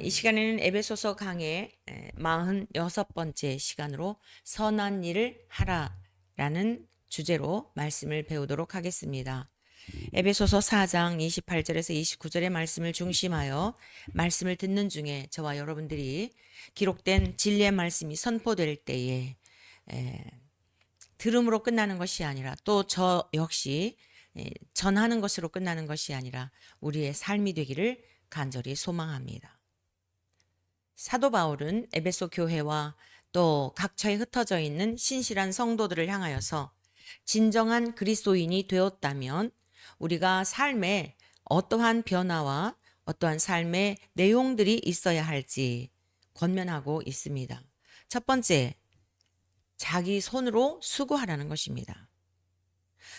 이 시간에는 에베소서 강의 46번째 시간으로 선한 일을 하라라는 주제로 말씀을 배우도록 하겠습니다. 에베소서 4장 28절에서 29절의 말씀을 중심하여 말씀을 듣는 중에 저와 여러분들이 기록된 진리의 말씀이 선포될 때에 들음으로 끝나는 것이 아니라 또 저 역시 전하는 것으로 끝나는 것이 아니라 우리의 삶이 되기를 간절히 소망합니다. 사도 바울은 에베소 교회와 또 각처에 흩어져 있는 신실한 성도들을 향하여서 진정한 그리스도인이 되었다면 우리가 삶에 어떠한 변화와 어떠한 삶의 내용들이 있어야 할지 권면하고 있습니다. 첫 번째, 자기 손으로 수고하라는 것입니다.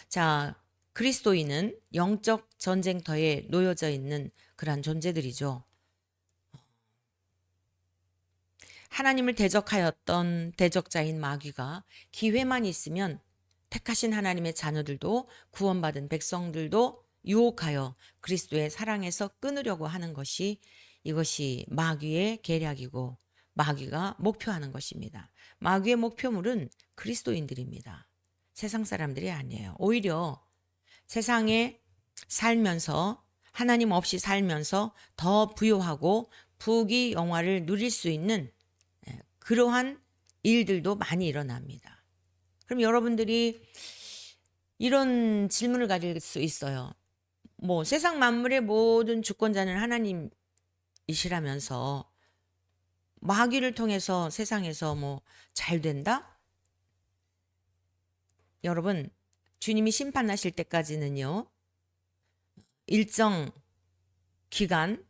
자, 그리스도인은 영적 전쟁터에 놓여져 있는 그러한 존재들이죠. 하나님을 대적하였던 대적자인 마귀가 기회만 있으면 택하신 하나님의 자녀들도 구원받은 백성들도 유혹하여 그리스도의 사랑에서 끊으려고 하는 것이 이것이 마귀의 계략이고 마귀가 목표하는 것입니다. 마귀의 목표물은 그리스도인들입니다. 세상 사람들이 아니에요. 오히려 세상에 살면서 하나님 없이 살면서 더 부유하고 부귀 영화를 누릴 수 있는 그러한 일들도 많이 일어납니다. 그럼 여러분들이 이런 질문을 가질 수 있어요. 뭐 세상 만물의 모든 주권자는 하나님이시라면서 마귀를 통해서 세상에서 뭐 잘 된다? 여러분, 주님이 심판하실 때까지는요, 일정 기간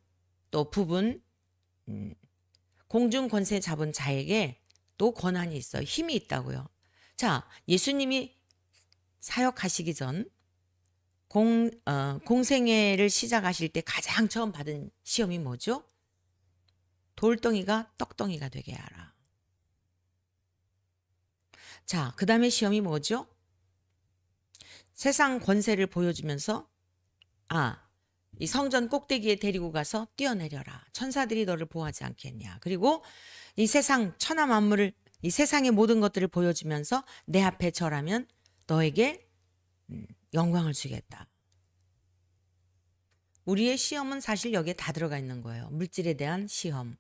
또 부분 공중 권세 잡은 자에게 또 권한이 있어요. 힘이 있다고요. 자, 예수님이 사역하시기 전 공생애를 시작하실 때 가장 처음 받은 시험이 뭐죠? 돌덩이가 떡덩이가 되게 하라. 자, 그 다음에 시험이 뭐죠? 세상 권세를 보여주면서 이 성전 꼭대기에 데리고 가서 뛰어내려라. 천사들이 너를 보호하지 않겠냐. 그리고 이 세상 천하 만물을 이 세상의 모든 것들을 보여주면서 내 앞에 절하면 너에게 영광을 주겠다. 우리의 시험은 사실 여기에 다 들어가 있는 거예요. 물질에 대한 시험.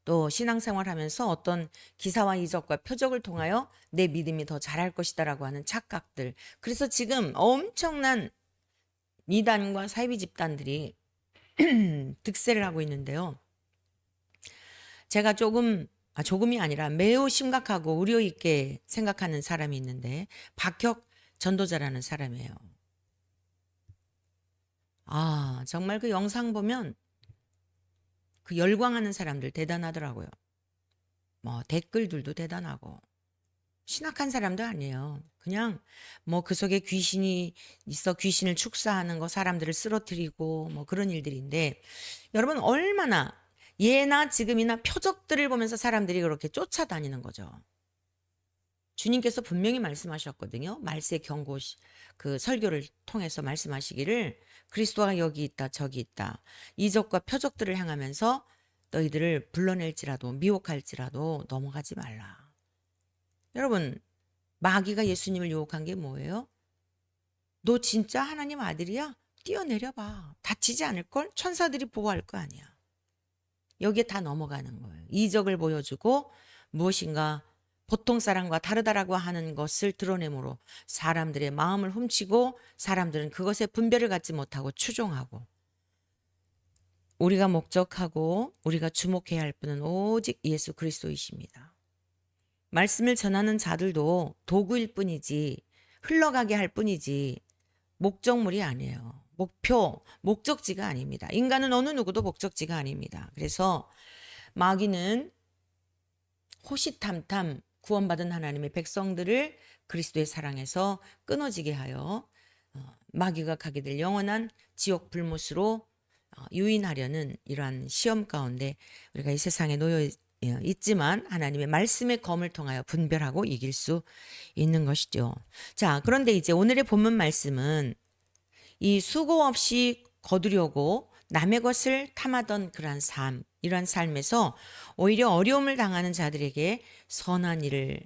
또 신앙생활하면서 어떤 기사와 이적과 표적을 통하여 내 믿음이 더 잘할 것이다라고 하는 착각들. 그래서 지금 엄청난 이단과 사이비 집단들이 득세를 하고 있는데요. 제가 조금이 아니라 매우 심각하고 우려 있게 생각하는 사람이 있는데 박혁 전도자라는 사람이에요. 정말 그 영상 보면 그 열광하는 사람들 대단하더라고요. 뭐 댓글들도 대단하고 신학한 사람도 아니에요. 그냥 뭐 그 속에 귀신이 있어 귀신을 축사하는 거 사람들을 쓰러뜨리고 뭐 그런 일들인데 여러분 얼마나 예나 지금이나 표적들을 보면서 사람들이 그렇게 쫓아다니는 거죠. 주님께서 분명히 말씀하셨거든요. 말세 경고 그 설교를 통해서 말씀하시기를 그리스도가 여기 있다 저기 있다. 이적과 표적들을 향하면서 너희들을 불러낼지라도 미혹할지라도 넘어가지 말라. 여러분 마귀가 예수님을 유혹한 게 뭐예요? 너 진짜 하나님 아들이야? 뛰어내려봐. 다치지 않을걸? 천사들이 보호할 거 아니야. 여기에 다 넘어가는 거예요. 이적을 보여주고 무엇인가 보통 사람과 다르다라고 하는 것을 드러내므로 사람들의 마음을 훔치고 사람들은 그것에 분별을 갖지 못하고 추종하고 우리가 목적하고 우리가 주목해야 할 분은 오직 예수 그리스도이십니다. 말씀을 전하는 자들도 도구일 뿐이지 흘러가게 할 뿐이지 목적물이 아니에요. 목적지가 아닙니다. 인간은 어느 누구도 목적지가 아닙니다. 그래서 마귀는 호시탐탐 구원받은 하나님의 백성들을 그리스도의 사랑에서 끊어지게 하여 마귀가 가게 될 영원한 지옥 불못으로 유인하려는 이러한 시험 가운데 우리가 이 세상에 놓여 있지만 하나님의 말씀의 검을 통하여 분별하고 이길 수 있는 것이죠. 자, 그런데 이제 오늘의 본문 말씀은 이 수고 없이 거두려고 남의 것을 탐하던 그러한 삶, 이러한 삶에서 오히려 어려움을 당하는 자들에게 선한 일을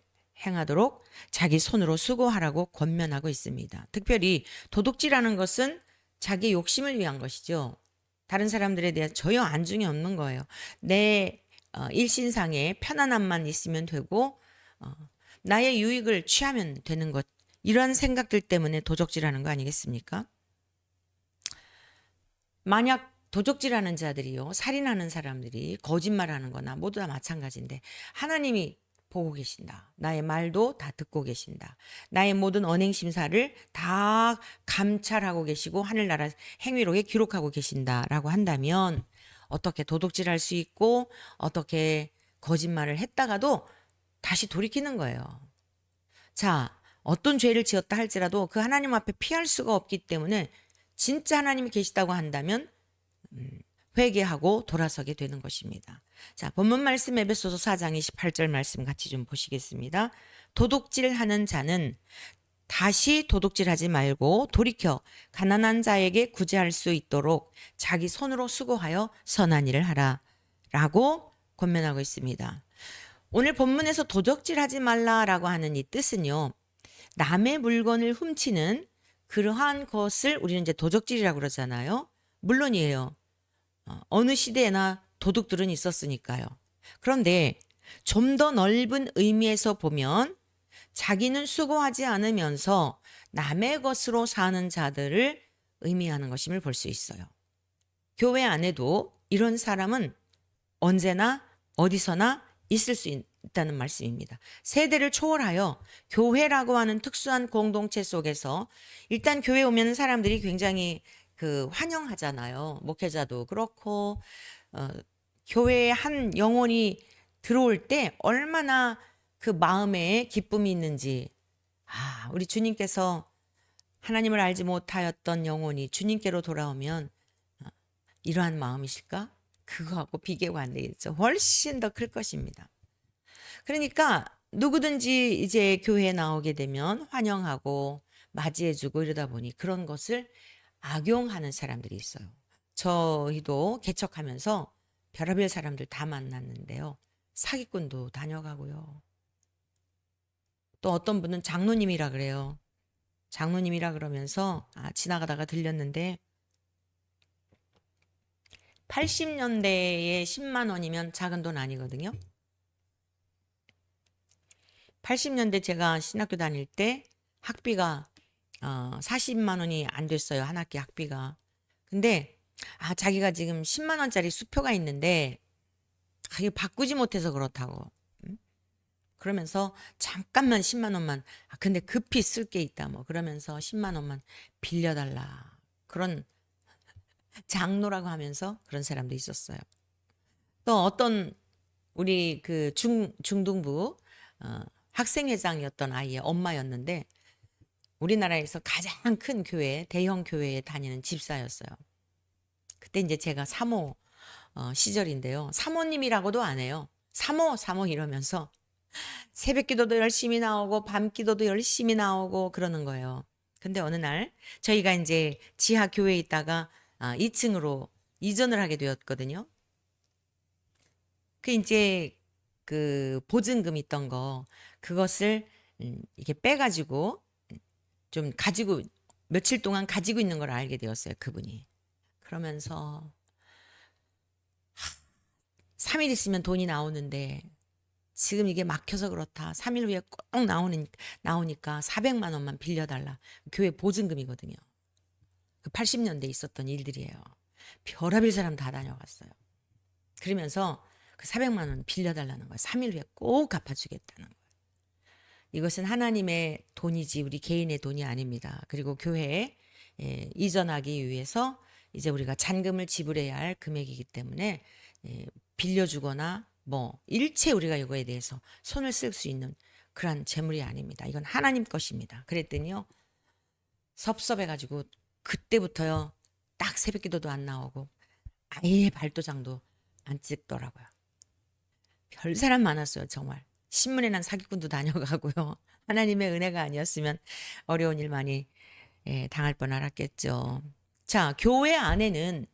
행하도록 자기 손으로 수고하라고 권면하고 있습니다. 특별히 도둑질하는 것은 자기 욕심을 위한 것이죠. 다른 사람들에 대해 전혀 안중이 없는 거예요. 내 일신상의 편안함만 있으면 되고 나의 유익을 취하면 되는 것. 이런 생각들 때문에 도적질하는 거 아니겠습니까? 만약 도적질하는 자들이요, 살인하는 사람들이 거짓말하는 거나 모두 다 마찬가지인데 하나님이 보고 계신다. 나의 말도 다 듣고 계신다. 나의 모든 언행 심사를 다 감찰하고 계시고 하늘나라 행위록에 기록하고 계신다라고 한다면 어떻게 도둑질할 수 있고 어떻게 거짓말을 했다가도 다시 돌이키는 거예요. 자, 어떤 죄를 지었다 할지라도 그 하나님 앞에 피할 수가 없기 때문에 진짜 하나님이 계시다고 한다면 회개하고 돌아서게 되는 것입니다. 자, 본문 말씀 에베소서 4장 28절 말씀 같이 좀 보시겠습니다. 도둑질하는 자는 다시 도둑질하지 말고 돌이켜 가난한 자에게 구제할 수 있도록 자기 손으로 수고하여 선한 일을 하라 라고 권면하고 있습니다. 오늘 본문에서 도둑질하지 말라라고 하는 이 뜻은요, 남의 물건을 훔치는 그러한 것을 우리는 이제 도적질이라고 그러잖아요. 물론이에요. 어느 시대에나 도둑들은 있었으니까요. 그런데 좀 더 넓은 의미에서 보면 자기는 수고하지 않으면서 남의 것으로 사는 자들을 의미하는 것임을 볼 수 있어요. 교회 안에도 이런 사람은 언제나 어디서나 있을 수 있다는 말씀입니다. 세대를 초월하여 교회라고 하는 특수한 공동체 속에서 일단 교회 오면 사람들이 굉장히 환영하잖아요. 목회자도 그렇고 교회에 한 영혼이 들어올 때 얼마나 그 마음에 기쁨이 있는지, 우리 주님께서 하나님을 알지 못하였던 영혼이 주님께로 돌아오면 이러한 마음이실까? 그거하고 비교가 안 되겠죠. 훨씬 더 클 것입니다. 그러니까 누구든지 이제 교회에 나오게 되면 환영하고 맞이해주고 이러다 보니 그런 것을 악용하는 사람들이 있어요. 저희도 개척하면서 별의별 사람들 다 만났는데요. 사기꾼도 다녀가고요. 또 어떤 분은 장로님이라 그래요. 장로님이라 그러면서 지나가다가 들렸는데 80년대에 10만 원이면 작은 돈 아니거든요. 80년대 제가 신학교 다닐 때 학비가 40만 원이 안 됐어요. 한 학기 학비가. 근데 자기가 지금 10만 원짜리 수표가 있는데 이거 바꾸지 못해서 그렇다고. 그러면서 잠깐만 10만 원만 근데 급히 쓸 게 있다 뭐 그러면서 10만 원만 빌려달라. 그런 장로라고 하면서 그런 사람도 있었어요. 또 어떤 우리 그 중등부 학생회장이었던 아이의 엄마였는데 우리나라에서 가장 큰 교회, 대형 교회에 다니는 집사였어요. 그때 이제 제가 사모 시절인데요. 사모님이라고도 안 해요. 사모 이러면서 새벽 기도도 열심히 나오고 밤 기도도 열심히 나오고 그러는 거예요. 근데 어느 날 저희가 이제 지하 교회에 있다가 2층으로 이전을 하게 되었거든요. 이제 그 보증금 있던 거 그것을 이렇게 빼가지고 좀 가지고 며칠 동안 가지고 있는 걸 알게 되었어요. 그분이. 그러면서 3일 있으면 돈이 나오는데 지금 이게 막혀서 그렇다. 3일 후에 꼭 나오니까 400만 원만 빌려달라. 교회 보증금이거든요. 그 80년대에 있었던 일들이에요. 별의별 사람 다 다녀갔어요. 그러면서 그 400만 원 빌려달라는 거예요. 3일 후에 꼭 갚아주겠다는 거예요. 이것은 하나님의 돈이지 우리 개인의 돈이 아닙니다. 그리고 교회에 이전하기 위해서 이제 우리가 잔금을 지불해야 할 금액이기 때문에 빌려주거나 뭐 일체 우리가 이거에 대해서 손을 쓸 수 있는 그런 재물이 아닙니다. 이건 하나님 것입니다. 그랬더니요. 섭섭해가지고 그때부터요. 딱 새벽기도도 안 나오고 아예 발도장도 안 찍더라고요. 별 사람 많았어요. 정말. 신문에 난 사기꾼도 다녀가고요. 하나님의 은혜가 아니었으면 어려운 일 많이 당할 뻔 알았겠죠. 자, 교회 안에는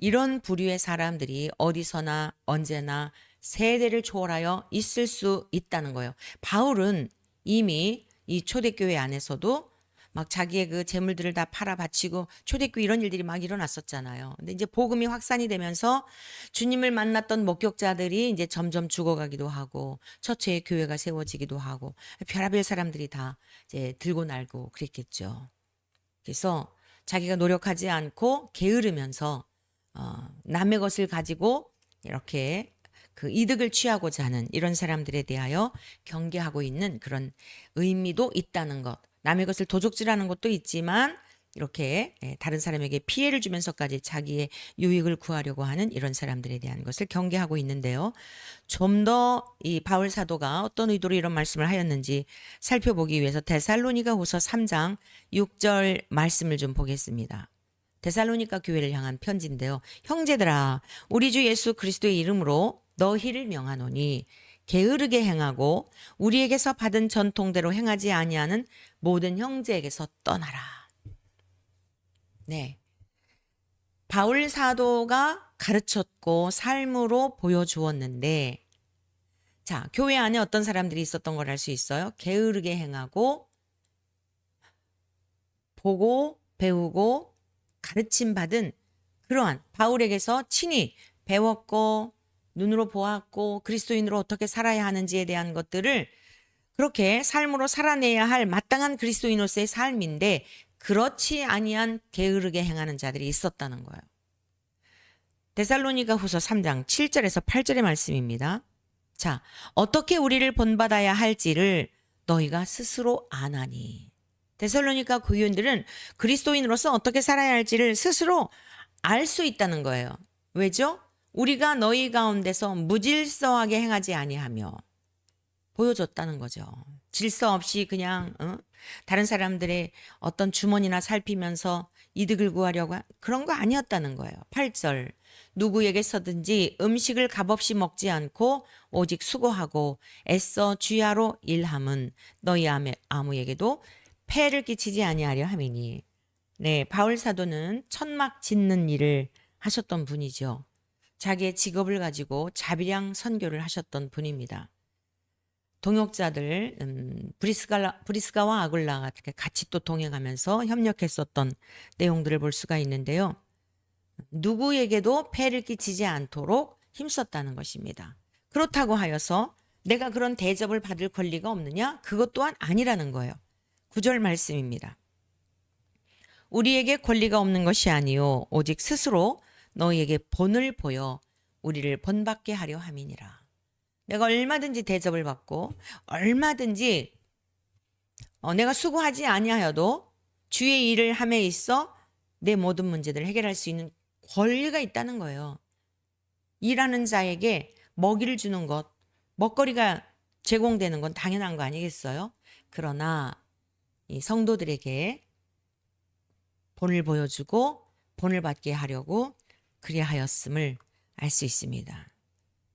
이런 부류의 사람들이 어디서나 언제나 세대를 초월하여 있을 수 있다는 거예요. 바울은 이미 이 초대교회 안에서도 막 자기의 그 재물들을 다 팔아 바치고 초대교회 이런 일들이 막 일어났었잖아요. 근데 이제 복음이 확산이 되면서 주님을 만났던 목격자들이 이제 점점 죽어가기도 하고 처처의 교회가 세워지기도 하고 별의별 사람들이 다 이제 들고 날고 그랬겠죠. 그래서 자기가 노력하지 않고 게으르면서 남의 것을 가지고 이렇게 그 이득을 취하고자 하는 이런 사람들에 대하여 경계하고 있는 그런 의미도 있다는 것. 남의 것을 도적질하는 것도 있지만 이렇게 다른 사람에게 피해를 주면서까지 자기의 유익을 구하려고 하는 이런 사람들에 대한 것을 경계하고 있는데요. 좀 더 이 바울 사도가 어떤 의도로 이런 말씀을 하였는지 살펴보기 위해서 데살로니가 후서 3장 6절 말씀을 좀 보겠습니다. 데살로니가 교회를 향한 편지인데요. 형제들아, 우리 주 예수 그리스도의 이름으로 너희를 명하노니 게으르게 행하고 우리에게서 받은 전통대로 행하지 아니하는 모든 형제에게서 떠나라. 네. 바울 사도가 가르쳤고 삶으로 보여주었는데, 자, 교회 안에 어떤 사람들이 있었던 걸 알 수 있어요? 게으르게 행하고 보고 배우고 가르침 받은 그러한 바울에게서 친히 배웠고 눈으로 보았고 그리스도인으로 어떻게 살아야 하는지에 대한 것들을 그렇게 삶으로 살아내야 할 마땅한 그리스도인으로서의 삶인데 그렇지 아니한 게으르게 행하는 자들이 있었다는 거예요. 데살로니가 후서 3장 7절에서 8절의 말씀입니다. 자, 어떻게 우리를 본받아야 할지를 너희가 스스로 아나니. 데살로니가 교인들은 그리스도인으로서 어떻게 살아야 할지를 스스로 알 수 있다는 거예요. 왜죠? 우리가 너희 가운데서 무질서하게 행하지 아니하며 보여줬다는 거죠. 질서 없이 그냥 다른 사람들의 어떤 주머니나 살피면서 이득을 구하려고 그런 거 아니었다는 거예요. 8절 누구에게서든지 음식을 값없이 먹지 않고 오직 수고하고 애써 주야로 일함은 너희 아무에게도 폐를 끼치지 아니하려 함이니. 네, 바울 사도는 천막 짓는 일을 하셨던 분이죠. 자기의 직업을 가지고 자비량 선교를 하셨던 분입니다. 동역자들 브리스가와 아굴라가 같이 또 동행하면서 협력했었던 내용들을 볼 수가 있는데요. 누구에게도 폐를 끼치지 않도록 힘썼다는 것입니다. 그렇다고 하여서 내가 그런 대접을 받을 권리가 없느냐? 그것 또한 아니라는 거예요. 9절 말씀입니다. 우리에게 권리가 없는 것이 아니요 오직 스스로 너희에게 본을 보여 우리를 본받게 하려 함이니라. 내가 얼마든지 대접을 받고 얼마든지 내가 수고하지 아니하여도 주의 일을 함에 있어 내 모든 문제들을 해결할 수 있는 권리가 있다는 거예요. 일하는 자에게 먹이를 주는 것, 먹거리가 제공되는 건 당연한 거 아니겠어요? 그러나 이 성도들에게 본을 보여주고 본을 받게 하려고 그리하였음을 알 수 있습니다.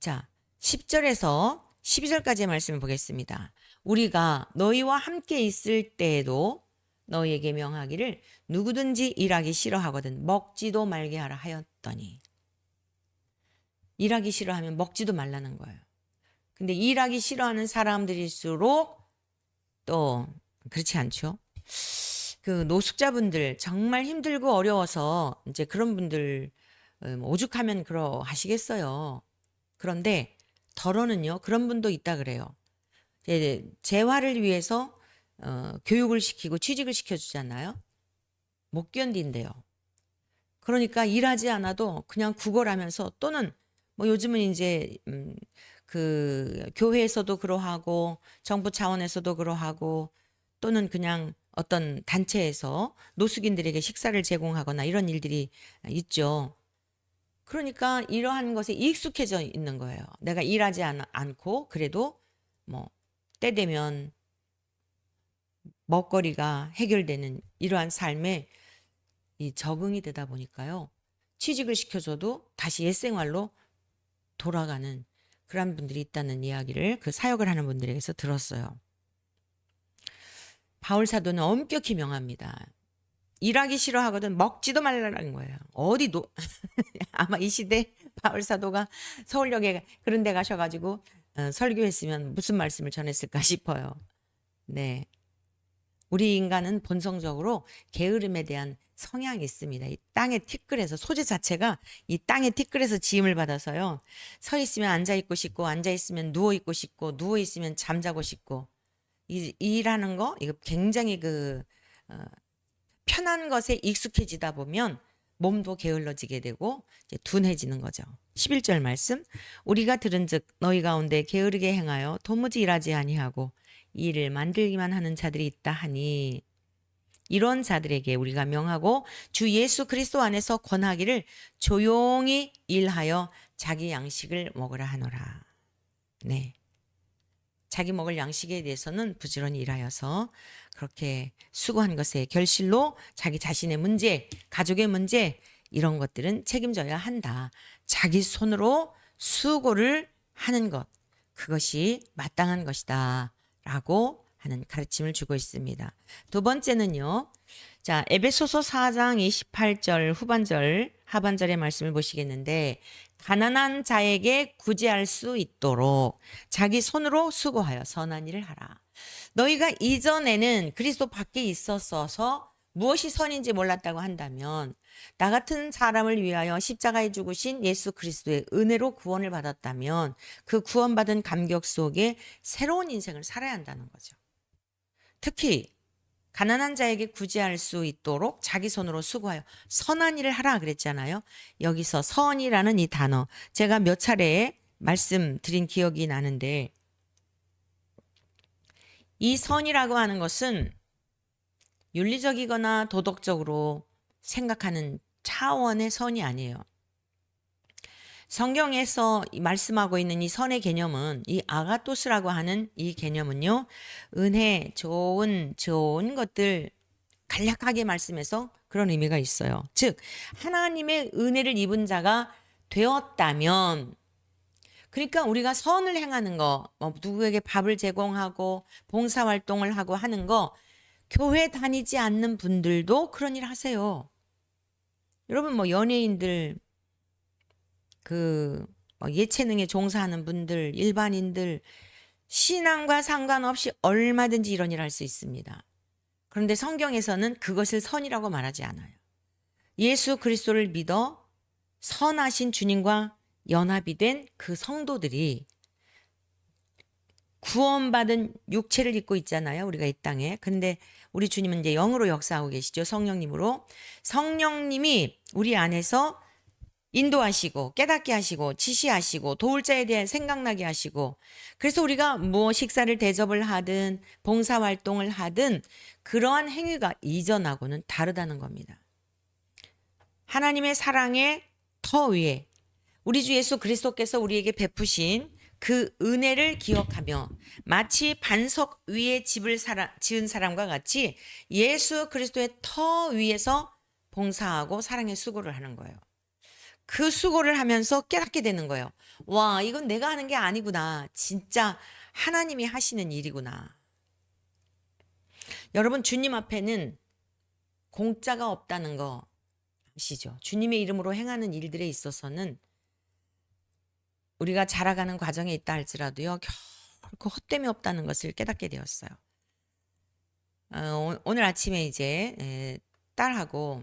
자, 10절에서 12절까지의 말씀을 보겠습니다. 우리가 너희와 함께 있을 때에도 너희에게 명하기를 누구든지 일하기 싫어하거든 먹지도 말게 하라 하였더니. 일하기 싫어하면 먹지도 말라는 거예요. 근데 일하기 싫어하는 사람들일수록 또 그렇지 않죠? 그 노숙자분들 정말 힘들고 어려워서 이제 그런 분들 오죽하면 그러하시겠어요. 그런데 덜어는요 그런 분도 있다 그래요. 재활을 위해서 교육을 시키고 취직을 시켜주잖아요. 못 견딘대요. 그러니까 일하지 않아도 그냥 구걸하면서 또는 뭐 요즘은 이제 그 교회에서도 그러하고 정부 차원에서도 그러하고 또는 그냥 어떤 단체에서 노숙인들에게 식사를 제공하거나 이런 일들이 있죠. 그러니까 이러한 것에 익숙해져 있는 거예요. 내가 일하지 않고 그래도 뭐 때 되면 먹거리가 해결되는 이러한 삶에 이 적응이 되다 보니까요. 취직을 시켜줘도 다시 옛생활로 돌아가는 그런 분들이 있다는 이야기를 그 사역을 하는 분들에게서 들었어요. 바울 사도는 엄격히 명합니다. 일하기 싫어하거든. 먹지도 말라는 거예요. 어디도 아마 이 시대 바울 사도가 서울역에 그런 데 가셔가지고 설교했으면 무슨 말씀을 전했을까 싶어요. 네. 우리 인간은 본성적으로 게으름에 대한 성향이 있습니다. 이 땅에 티끌에서 소재 자체가 이 땅에 티끌에서 지음을 받아서요. 서 있으면 앉아 있고 싶고 앉아 있으면 누워 있고 싶고 누워 있으면 잠자고 싶고 일하는 거 이거 굉장히 어, 편한 것에 익숙해지다 보면 몸도 게을러지게 되고 이제 둔해지는 거죠. 11절 말씀 우리가 들은즉 너희 가운데 게으르게 행하여 도무지 일하지 아니하고 일을 만들기만 하는 자들이 있다 하니 이런 자들에게 우리가 명하고 주 예수 그리스도 안에서 권하기를 조용히 일하여 자기 양식을 먹으라 하노라. 네. 자기 먹을 양식에 대해서는 부지런히 일하여서 그렇게 수고한 것의 결실로 자기 자신의 문제, 가족의 문제 이런 것들은 책임져야 한다. 자기 손으로 수고를 하는 것 그것이 마땅한 것이다 라고 하는 가르침을 주고 있습니다. 두 번째는요. 자, 에베소서 4장 28절 후반절 하반절의 말씀을 보시겠는데 가난한 자에게 구제할 수 있도록 자기 손으로 수고하여 선한 일을 하라. 너희가 이전에는 그리스도 밖에 있었어서 무엇이 선인지 몰랐다고 한다면 나 같은 사람을 위하여 십자가에 죽으신 예수 그리스도의 은혜로 구원을 받았다면 그 구원받은 감격 속에 새로운 인생을 살아야 한다는 거죠. 특히 가난한 자에게 구제할 수 있도록 자기 손으로 수고하여 선한 일을 하라 그랬잖아요. 여기서 선이라는 이 단어 제가 몇 차례 말씀드린 기억이 나는데 이 선이라고 하는 것은 윤리적이거나 도덕적으로 생각하는 차원의 선이 아니에요. 성경에서 말씀하고 있는 이 선의 개념은 이 아가토스라고 하는 이 개념은요. 은혜, 좋은 것들 간략하게 말씀해서 그런 의미가 있어요. 즉 하나님의 은혜를 입은 자가 되었다면 그러니까 우리가 선을 행하는 거, 누구에게 밥을 제공하고 봉사활동을 하고 하는 거 교회 다니지 않는 분들도 그런 일 하세요. 여러분 연예인들 예체능에 종사하는 분들, 일반인들 신앙과 상관없이 얼마든지 이런 일 할 수 있습니다. 그런데 성경에서는 그것을 선이라고 말하지 않아요. 예수 그리스도를 믿어 선하신 주님과 연합이 된 그 성도들이 구원받은 육체를 입고 있잖아요. 우리가 이 땅에. 근데 우리 주님은 이제 영으로 역사하고 계시죠. 성령님으로. 성령님이 우리 안에서 인도하시고 깨닫게 하시고 지시하시고 도울 자에 대해 생각나게 하시고 그래서 우리가 식사를 대접을 하든 봉사활동을 하든 그러한 행위가 이전하고는 다르다는 겁니다. 하나님의 사랑의 터 위에 우리 주 예수 그리스도께서 우리에게 베푸신 그 은혜를 기억하며 마치 반석 위에 집을 지은 사람과 같이 예수 그리스도의 터 위에서 봉사하고 사랑의 수고를 하는 거예요. 그 수고를 하면서 깨닫게 되는 거예요. 와, 이건 내가 하는 게 아니구나. 진짜 하나님이 하시는 일이구나. 여러분, 주님 앞에는 공짜가 없다는 거 아시죠? 주님의 이름으로 행하는 일들에 있어서는 우리가 자라가는 과정에 있다 할지라도요. 결코 헛됨이 없다는 것을 깨닫게 되었어요. 오늘 아침에 이제 딸하고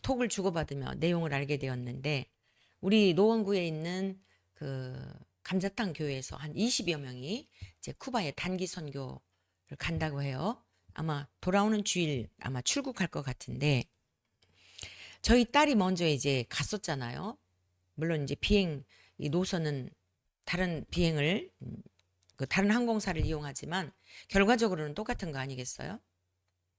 톡을 주고받으며 내용을 알게 되었는데 우리 노원구에 있는 그 감자탕 교회에서 한 20여 명이 이제 쿠바에 단기 선교를 간다고 해요. 아마 돌아오는 주일 아마 출국할 것 같은데 저희 딸이 먼저 이제 갔었잖아요. 물론 이제 이 노선은 다른 비행을 다른 항공사를 이용하지만 결과적으로는 똑같은 거 아니겠어요?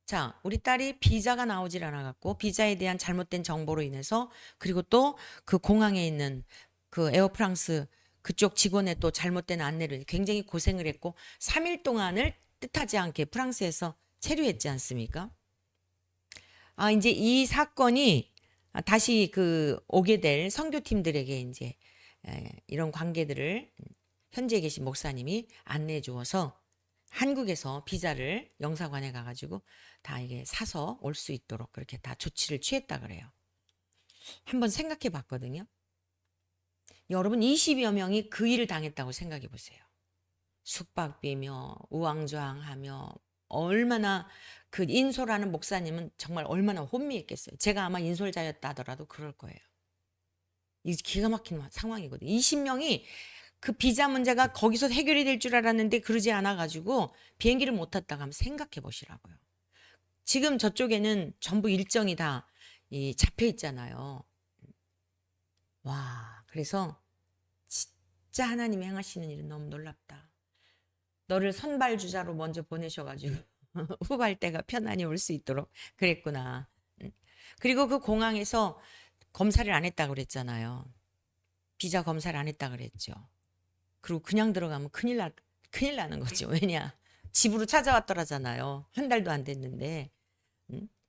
자, 우리 딸이 비자가 나오질 않아갖고 비자에 대한 잘못된 정보로 인해서 그리고 또 그 공항에 있는 그 에어프랑스 그쪽 직원의 또 잘못된 안내를 굉장히 고생을 했고 3일 동안을 뜻하지 않게 프랑스에서 체류했지 않습니까? 이제 이 사건이 다시 오게 될 선교팀들에게 이제 이런 관계들을 현지에 계신 목사님이 안내해 주어서 한국에서 비자를 영사관에 가가지고 다 이게 사서 올 수 있도록 그렇게 다 조치를 취했다 그래요. 한번 생각해 봤거든요. 여러분 20여 명이 그 일을 당했다고 생각해 보세요. 숙박비며 우왕좌왕하며 얼마나 그 인솔하는 목사님은 정말 얼마나 혼미했겠어요. 제가 아마 인솔자였다 하더라도 그럴 거예요. 이 기가 막힌 상황이거든요. 20명이 그 비자 문제가 거기서 해결이 될 줄 알았는데 그러지 않아가지고 비행기를 못 탔다고 한번 생각해 보시라고요. 지금 저쪽에는 전부 일정이 다 잡혀 있잖아요. 와, 그래서 진짜 하나님이 행하시는 일은 너무 놀랍다. 너를 선발주자로 먼저 보내셔가지고 후발 때가 편안히 올 수 있도록 그랬구나. 그리고 그 공항에서 검사를 안 했다고 그랬잖아요. 비자 검사를 안 했다고 그랬죠. 그리고 그냥 들어가면 큰일 나는 거죠. 왜냐? 집으로 찾아왔더라잖아요. 한 달도 안 됐는데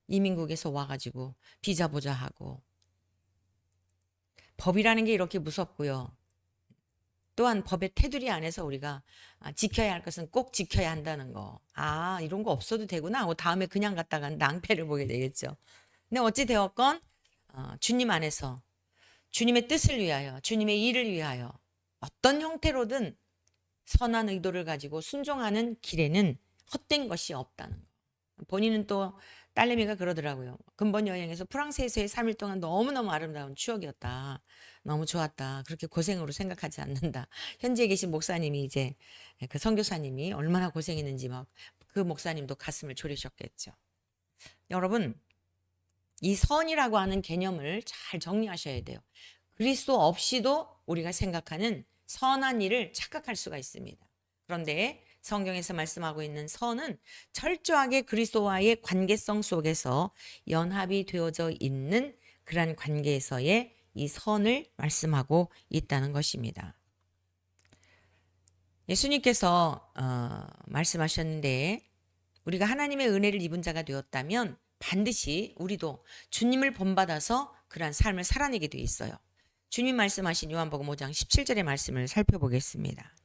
이민국에서 와가지고 비자 보자 하고. 법이라는 게 이렇게 무섭고요. 또한 법의 테두리 안에서 우리가 지켜야 할 것은 꼭 지켜야 한다는 거. 아, 이런 거 없어도 되구나 하고 다음에 그냥 갔다가 낭패를 보게 되겠죠. 근데 어찌 되었건 주님 안에서 주님의 뜻을 위하여 주님의 일을 위하여 어떤 형태로든 선한 의도를 가지고 순종하는 길에는 헛된 것이 없다는 거. 본인은 또 딸내미가 그러더라고요. 근본 여행에서 프랑스에서의 3일 동안 너무너무 아름다운 추억이었다. 너무 좋았다. 그렇게 고생으로 생각하지 않는다. 현지에 계신 목사님이 이제 그 선교사님이 얼마나 고생했는지 막 그 목사님도 가슴을 졸이셨겠죠. 여러분, 이 선이라고 하는 개념을 잘 정리하셔야 돼요. 그리스도 없이도 우리가 생각하는 선한 일을 착각할 수가 있습니다. 그런데 성경에서 말씀하고 있는 선은 철저하게 그리스도와의 관계성 속에서 연합이 되어져 있는 그러한 관계에서의 이 선을 말씀하고 있다는 것입니다. 예수님께서 말씀하셨는데 우리가 하나님의 은혜를 입은 자가 되었다면 반드시 우리도 주님을 본받아서 그러한 삶을 살아내게 되어 있어요. 주님 말씀하신 요한복음 5장 17절의 말씀을 살펴보겠습니다.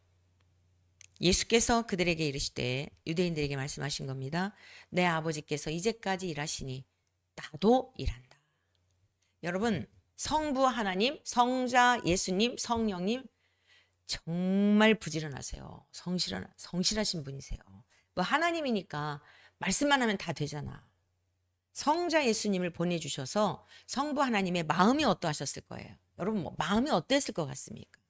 예수께서 그들에게 이르시되 유대인들에게 말씀하신 겁니다. 내 아버지께서 이제까지 일하시니 나도 일한다. 여러분, 성부 하나님, 성자 예수님, 성령님 정말 부지런하세요. 성실하신 분이세요. 뭐 하나님이니까 말씀만 하면 다 되잖아. 성자 예수님을 보내주셔서 성부 하나님의 마음이 어떠하셨을 거예요. 여러분 뭐 마음이 어땠을 것 같습니까?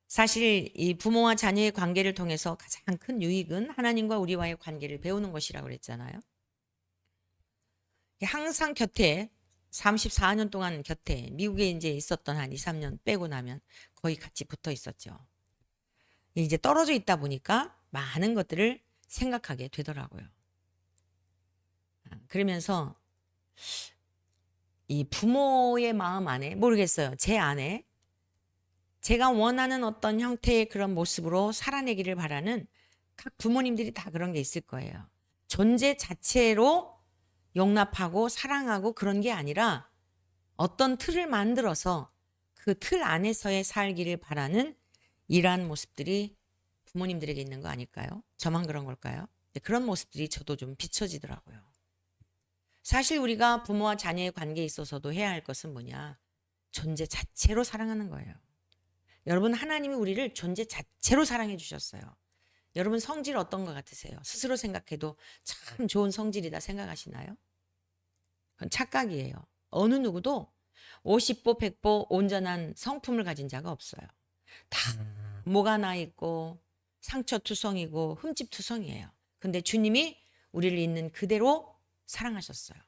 사실 이 부모와 자녀의 관계를 통해서 가장 큰 유익은 하나님과 우리와의 관계를 배우는 것이라고 그랬잖아요. 항상 곁에 34년 동안 곁에 미국에 이제 있었던 한 2, 3년 빼고 나면 거의 같이 붙어 있었죠. 이제 떨어져 있다 보니까 많은 것들을 생각하게 되더라고요. 그러면서 이 부모의 마음 안에 모르겠어요. 제 안에 제가 원하는 어떤 형태의 그런 모습으로 살아내기를 바라는 각 부모님들이 다 그런 게 있을 거예요. 존재 자체로 용납하고 사랑하고 그런 게 아니라 어떤 틀을 만들어서 그 틀 안에서의 살기를 바라는 이러한 모습들이 부모님들에게 있는 거 아닐까요? 저만 그런 걸까요? 그런 모습들이 저도 좀 비춰지더라고요. 사실 우리가 부모와 자녀의 관계에 있어서도 해야 할 것은 뭐냐? 존재 자체로 사랑하는 거예요. 여러분, 하나님이 우리를 존재 자체로 사랑해 주셨어요. 여러분 성질 어떤 것 같으세요? 스스로 생각해도 참 좋은 성질이다 생각하시나요? 그건 착각이에요. 어느 누구도 50보 100보 온전한 성품을 가진 자가 없어요. 다 뭐가 나 있고 상처투성이고 흠집투성이에요. 근데 주님이 우리를 있는 그대로 사랑하셨어요.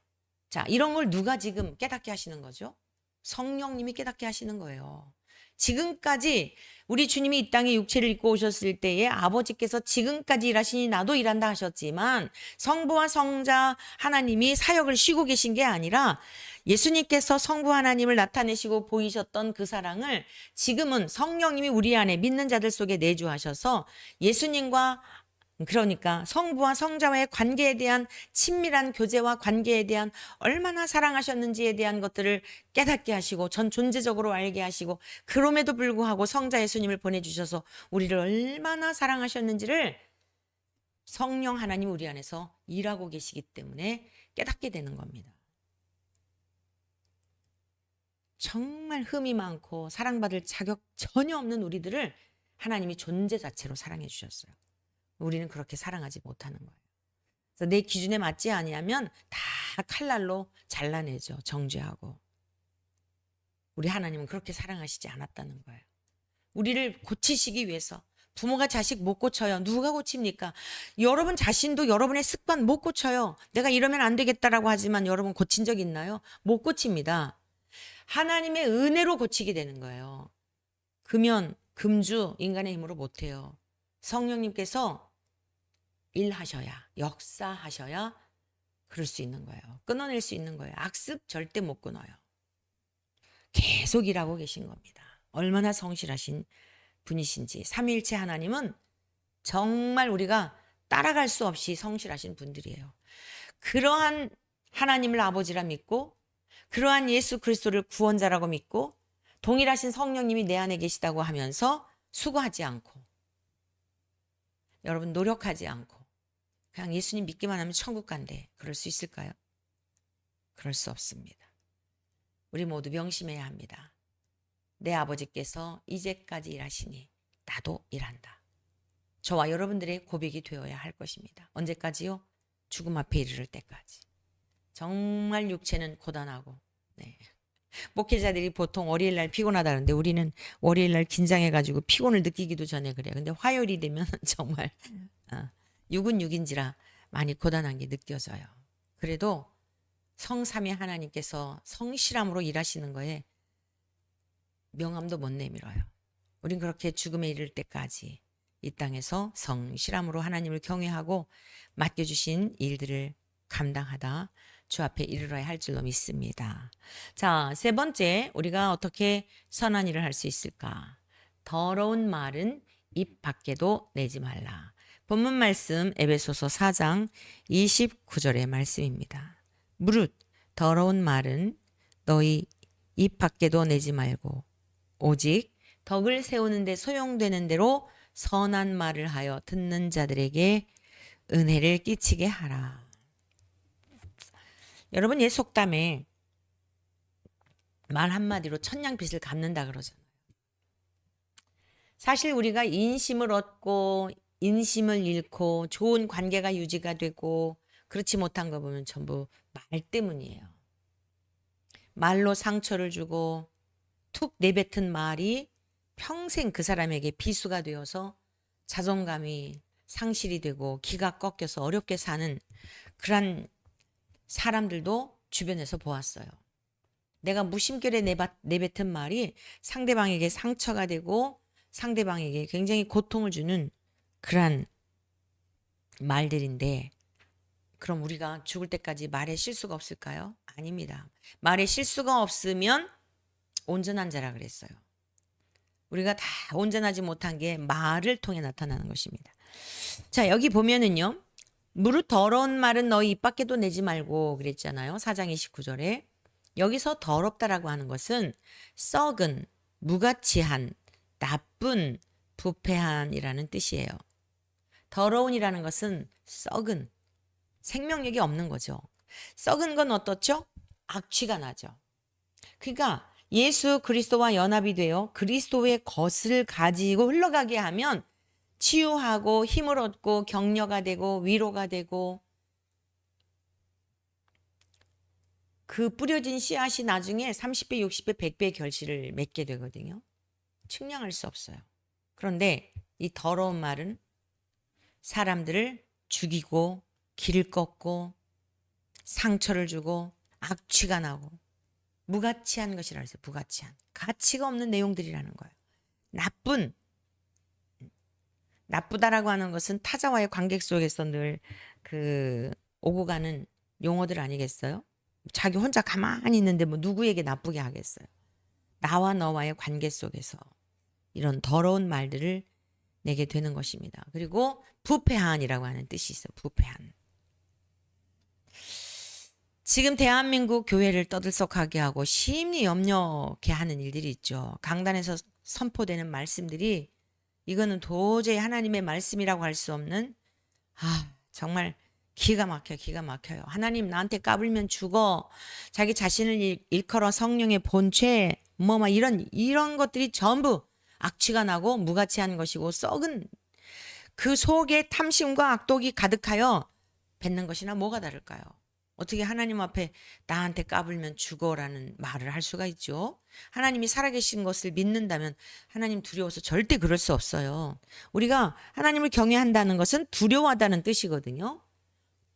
자, 이런 걸 누가 지금 깨닫게 하시는 거죠? 성령님이 깨닫게 하시는 거예요. 지금까지 우리 주님이 이 땅에 육체를 입고 오셨을 때에 아버지께서 지금까지 일하시니 나도 일한다 하셨지만 성부와 성자 하나님이 사역을 쉬고 계신 게 아니라 예수님께서 성부 하나님을 나타내시고 보이셨던 그 사랑을 지금은 성령님이 우리 안에 믿는 자들 속에 내주하셔서 예수님과 그러니까 성부와 성자와의 관계에 대한 친밀한 교제와 관계에 대한 얼마나 사랑하셨는지에 대한 것들을 깨닫게 하시고 전 존재적으로 알게 하시고 그럼에도 불구하고 성자 예수님을 보내주셔서 우리를 얼마나 사랑하셨는지를 성령 하나님 우리 안에서 일하고 계시기 때문에 깨닫게 되는 겁니다. 정말 흠이 많고 사랑받을 자격 전혀 없는 우리들을 하나님이 존재 자체로 사랑해 주셨어요. 우리는 그렇게 사랑하지 못하는 거예요. 그래서 내 기준에 맞지 아니하면 다 칼날로 잘라내죠. 정죄하고. 우리 하나님은 그렇게 사랑하시지 않았다는 거예요. 우리를 고치시기 위해서. 부모가 자식 못 고쳐요. 누가 고칩니까? 여러분 자신도 여러분의 습관 못 고쳐요. 내가 이러면 안 되겠다라고 하지만 여러분 고친 적 있나요? 못 고칩니다. 하나님의 은혜로 고치게 되는 거예요. 금연, 금주 인간의 힘으로 못해요. 성령님께서 일하셔야, 역사하셔야 그럴 수 있는 거예요. 끊어낼 수 있는 거예요. 악습 절대 못 끊어요. 계속 일하고 계신 겁니다. 얼마나 성실하신 분이신지. 삼위일체 하나님은 정말 우리가 따라갈 수 없이 성실하신 분들이에요. 그러한 하나님을 아버지라 믿고 그러한 예수 그리스도를 구원자라고 믿고 동일하신 성령님이 내 안에 계시다고 하면서 수고하지 않고 여러분 노력하지 않고 그냥 예수님 믿기만 하면 천국 간대. 그럴 수 있을까요? 그럴 수 없습니다. 우리 모두 명심해야 합니다. 내 아버지께서 이제까지 일하시니 나도 일한다. 저와 여러분들의 고백이 되어야 할 것입니다. 언제까지요? 죽음 앞에 이르를 때까지. 정말 육체는 고단하고 네. 목회자들이 보통 월요일날 피곤하다는데 우리는 월요일날 긴장해가지고 피곤을 느끼기도 전에 그래요. 근데 화요일이 되면 정말 육은 육인지라 많이 고단한 게 느껴져요. 그래도 성삼위 하나님께서 성실함으로 일하시는 거에 명함도 못 내밀어요. 우린 그렇게 죽음에 이를 때까지 이 땅에서 성실함으로 하나님을 경외하고 맡겨주신 일들을 감당하다 주 앞에 이르러야 할 줄로 믿습니다. 자, 세 번째 우리가 어떻게 선한 일을 할 수 있을까? 더러운 말은 입 밖에도 내지 말라. 본문 말씀 에베소서 4장 29절의 말씀입니다. 무릇 더러운 말은 너희 입 밖에도 내지 말고 오직 덕을 세우는 데 소용되는 대로 선한 말을 하여 듣는 자들에게 은혜를 끼치게 하라. 여러분 옛 속담에 말 한마디로 천냥빚을 갚는다 그러잖아요. 사실 우리가 인심을 얻고 인심을 잃고 좋은 관계가 유지가 되고 그렇지 못한 거 보면 전부 말 때문이에요. 말로 상처를 주고 툭 내뱉은 말이 평생 그 사람에게 비수가 되어서 자존감이 상실이 되고 기가 꺾여서 어렵게 사는 그런 사람들도 주변에서 보았어요. 내가 무심결에 내뱉은 말이 상대방에게 상처가 되고 상대방에게 굉장히 고통을 주는 그런 말들인데 그럼 우리가 죽을 때까지 말에 실수가 없을까요? 아닙니다. 말에 실수가 없으면 온전한 자라 그랬어요. 우리가 다 온전하지 못한 게 말을 통해 나타나는 것입니다. 자, 여기 보면은요. 무릇 더러운 말은 너희 입 밖에도 내지 말고 그랬잖아요. 4장 29절에. 여기서 더럽다라고 하는 것은 썩은, 무가치한, 나쁜, 부패한이라는 뜻이에요. 더러운이라는 것은 썩은, 생명력이 없는 거죠. 썩은 건 어떻죠? 악취가 나죠. 그러니까 예수 그리스도와 연합이 되어 그리스도의 것을 가지고 흘러가게 하면 치유하고 힘을 얻고 격려가 되고 위로가 되고 그 뿌려진 씨앗이 나중에 30배, 60배, 100배의 결실을 맺게 되거든요. 측량할 수 없어요. 그런데 이 더러운 말은 사람들을 죽이고 길을 꺾고 상처를 주고 악취가 나고 무가치한 것이라 해서 무가치한 가치가 없는 내용들이라는 거예요. 나쁘다라고 하는 것은 타자와의 관계 속에서 늘 그 오고 가는 용어들 아니겠어요? 자기 혼자 가만히 있는데 뭐 누구에게 나쁘게 하겠어요? 나와 너와의 관계 속에서 이런 더러운 말들을 내게 되는 것입니다. 그리고 부패한이라고 하는 뜻이 있어요. 부패한. 지금 대한민국 교회를 떠들썩하게 하고 심히 염려케 하는 일들이 있죠. 강단에서 선포되는 말씀들이 이거는 도저히 하나님의 말씀이라고 할 수 없는 정말 기가 막혀요. 하나님 나한테 까불면 죽어. 자기 자신을 일컬어 성령의 본체 막 이런 것들이 전부 악취가 나고 무가치한 것이고 썩은 그 속에 탐심과 악독이 가득하여 뱉는 것이나 뭐가 다를까요? 어떻게 하나님 앞에 나한테 까불면 죽어라는 말을 할 수가 있죠? 하나님이 살아계신 것을 믿는다면 하나님 두려워서 절대 그럴 수 없어요. 우리가 하나님을 경외한다는 것은 두려워하다는 뜻이거든요.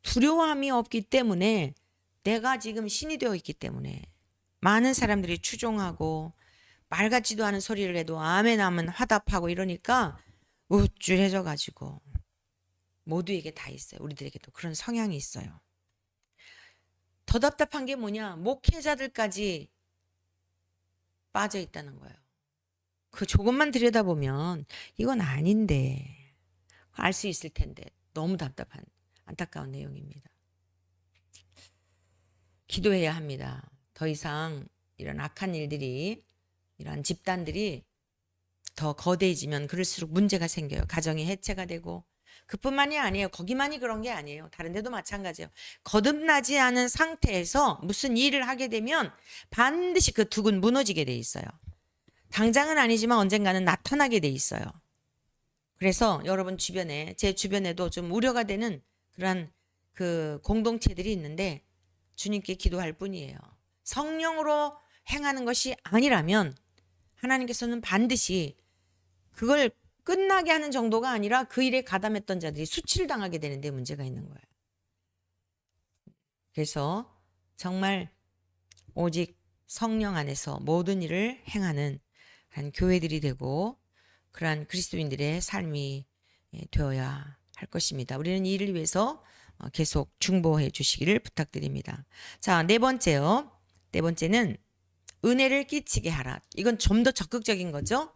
두려움이 없기 때문에 내가 지금 신이 되어 있기 때문에 많은 사람들이 추종하고 말 같지도 않은 소리를 해도 아멘 하면 화답하고 이러니까 우쭐해져 가지고 모두에게 다 있어요. 우리들에게도 그런 성향이 있어요. 더 답답한 게 뭐냐? 목회자들까지 빠져 있다는 거예요. 그 조금만 들여다보면 이건 아닌데 알 수 있을 텐데 너무 답답한 안타까운 내용입니다. 기도해야 합니다. 더 이상 이런 악한 일들이 이런 집단들이 더 거대해지면 그럴수록 문제가 생겨요. 가정이 해체가 되고 그뿐만이 아니에요. 거기만이 그런 게 아니에요. 다른 데도 마찬가지예요. 거듭나지 않은 상태에서 무슨 일을 하게 되면 반드시 그 둑은 무너지게 돼 있어요. 당장은 아니지만 언젠가는 나타나게 돼 있어요. 그래서 여러분 주변에 제 주변에도 좀 우려가 되는 그런 그 공동체들이 있는데 주님께 기도할 뿐이에요. 성령으로 행하는 것이 아니라면 하나님께서는 반드시 그걸 끝나게 하는 정도가 아니라 그 일에 가담했던 자들이 수치를 당하게 되는데 문제가 있는 거예요. 그래서 정말 오직 성령 안에서 모든 일을 행하는 한 교회들이 되고 그러한 그리스도인들의 삶이 되어야 할 것입니다. 우리는 이 일을 위해서 계속 중보해 주시기를 부탁드립니다. 자, 네 번째요. 네 번째는 은혜를 끼치게 하라. 이건 좀 더 적극적인 거죠.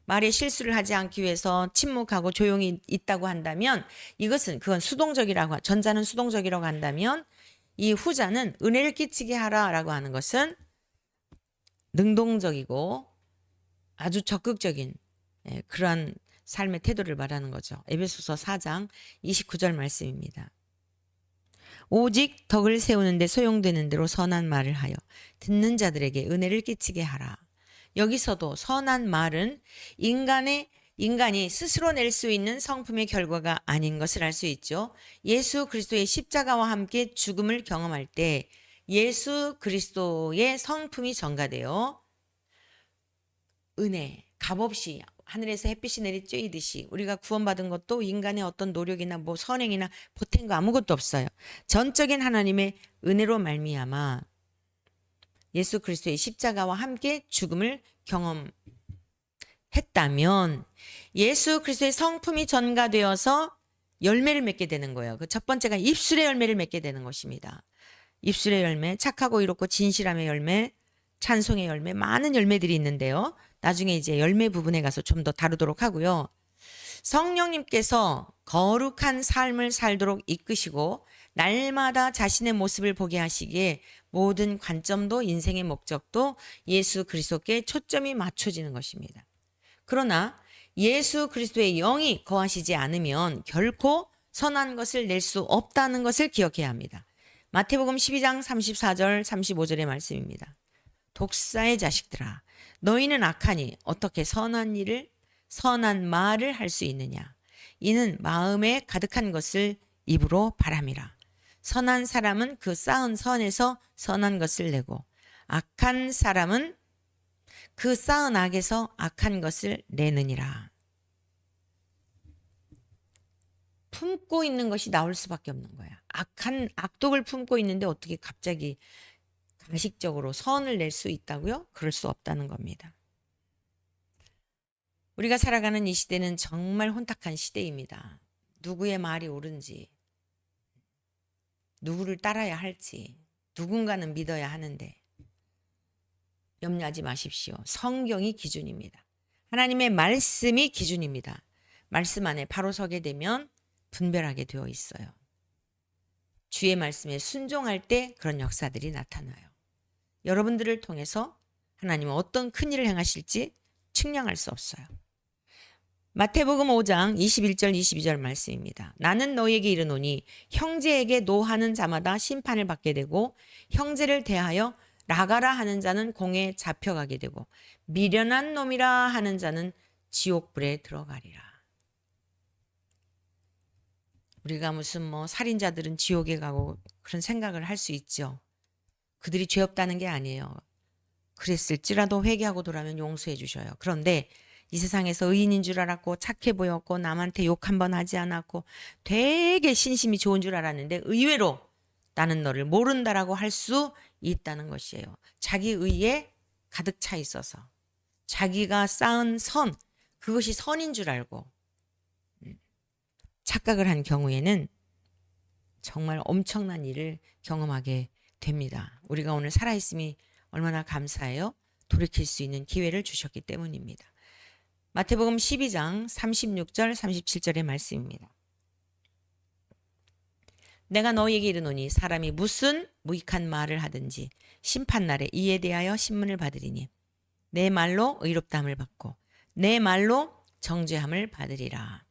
말에 실수를 하지 않기 위해서 침묵하고 조용히 있다고 한다면 그건 수동적이라고 전자는 수동적이라고 한다면 이 후자는 은혜를 끼치게 하라라고 하는 것은 능동적이고 아주 적극적인 그러한 삶의 태도를 말하는 거죠. 에베소서 4장 29절 말씀입니다. 오직 덕을 세우는 데 소용되는 대로 선한 말을 하여 듣는 자들에게 은혜를 끼치게 하라. 여기서도 선한 말은 인간이 스스로 낼 수 있는 성품의 결과가 아닌 것을 알 수 있죠. 예수 그리스도의 십자가와 함께 죽음을 경험할 때 예수 그리스도의 성품이 전가되어 은혜, 값없이 하늘에서 햇빛이 내리 쬐이듯이 우리가 구원받은 것도 인간의 어떤 노력이나 뭐 선행이나 보탠 거 아무것도 없어요. 전적인 하나님의 은혜로 말미암아 예수 그리스도의 십자가와 함께 죽음을 경험했다면 예수 그리스도의 성품이 전가되어서 열매를 맺게 되는 거예요. 그 첫 번째가 입술의 열매를 맺게 되는 것입니다. 입술의 열매, 착하고 이롭고 진실함의 열매, 찬송의 열매, 많은 열매들이 있는데요. 나중에 이제 열매 부분에 가서 좀 더 다루도록 하고요. 성령님께서 거룩한 삶을 살도록 이끄시고 날마다 자신의 모습을 보게 하시기에 모든 관점도 인생의 목적도 예수 그리스도께 초점이 맞춰지는 것입니다. 그러나 예수 그리스도의 영이 거하시지 않으면 결코 선한 것을 낼 수 없다는 것을 기억해야 합니다. 마태복음 12장 34절 35절의 말씀입니다. 독사의 자식들아 너희는 악하니 어떻게 선한 말을 할 수 있느냐. 이는 마음에 가득한 것을 입으로 바람이라. 선한 사람은 그 쌓은 선에서 선한 것을 내고 악한 사람은 그 쌓은 악에서 악한 것을 내느니라. 품고 있는 것이 나올 수밖에 없는 거야. 악독을 품고 있는데 어떻게 갑자기 가식적으로 선을 낼 수 있다고요? 그럴 수 없다는 겁니다. 우리가 살아가는 이 시대는 정말 혼탁한 시대입니다. 누구의 말이 옳은지, 누구를 따라야 할지, 누군가는 믿어야 하는데 염려하지 마십시오. 성경이 기준입니다. 하나님의 말씀이 기준입니다. 말씀 안에 바로 서게 되면 분별하게 되어 있어요. 주의 말씀에 순종할 때 그런 역사들이 나타나요. 여러분들을 통해서 하나님은 어떤 큰 일을 행하실지 측량할 수 없어요. 마태복음 5장 21절 22절 말씀입니다. 나는 너희에게 이르노니 형제에게 노하는 자마다 심판을 받게 되고 형제를 대하여 나가라 하는 자는 공에 잡혀가게 되고 미련한 놈이라 하는 자는 지옥불에 들어가리라. 우리가 무슨 살인자들은 지옥에 가고 그런 생각을 할 수 있죠. 그들이 죄 없다는 게 아니에요. 그랬을지라도 회개하고 돌아오면 용서해 주셔요. 그런데 이 세상에서 의인인 줄 알았고 착해 보였고 남한테 욕 한 번 하지 않았고 되게 신심이 좋은 줄 알았는데 의외로 나는 너를 모른다라고 할 수 있다는 것이에요. 자기 의에 가득 차 있어서 자기가 쌓은 선, 그것이 선인 줄 알고 착각을 한 경우에는 정말 엄청난 일을 경험하게 됩니다. 우리가 오늘 살아있음이 얼마나 감사해요. 돌이킬 수 있는 기회를 주셨기 때문입니다. 마태복음 12장 36절 37절의 말씀입니다. 내가 너희에게 이르노니 사람이 무슨 무익한 말을 하든지 심판날에 이에 대하여 신문을 받으리니 내 말로 의롭다함을 받고 내 말로 정죄함을 받으리라.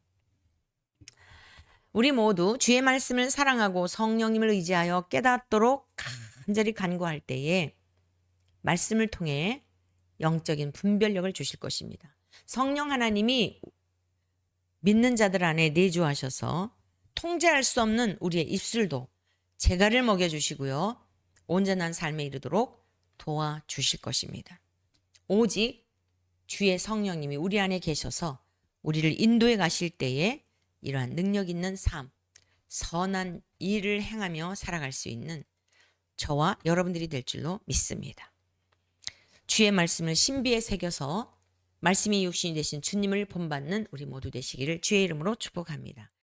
우리 모두 주의 말씀을 사랑하고 성령님을 의지하여 깨닫도록 간절히 간구할 때에 말씀을 통해 영적인 분별력을 주실 것입니다. 성령 하나님이 믿는 자들 안에 내주하셔서 통제할 수 없는 우리의 입술도 재갈을 먹여주시고요. 온전한 삶에 이르도록 도와주실 것입니다. 오직 주의 성령님이 우리 안에 계셔서 우리를 인도해 가실 때에 이러한 능력 있는 삶, 선한 일을 행하며 살아갈 수 있는 저와 여러분들이 될 줄로 믿습니다. 주의 말씀을 신비에 새겨서 말씀이 육신이 되신 주님을 본받는 우리 모두 되시기를 주의 이름으로 축복합니다.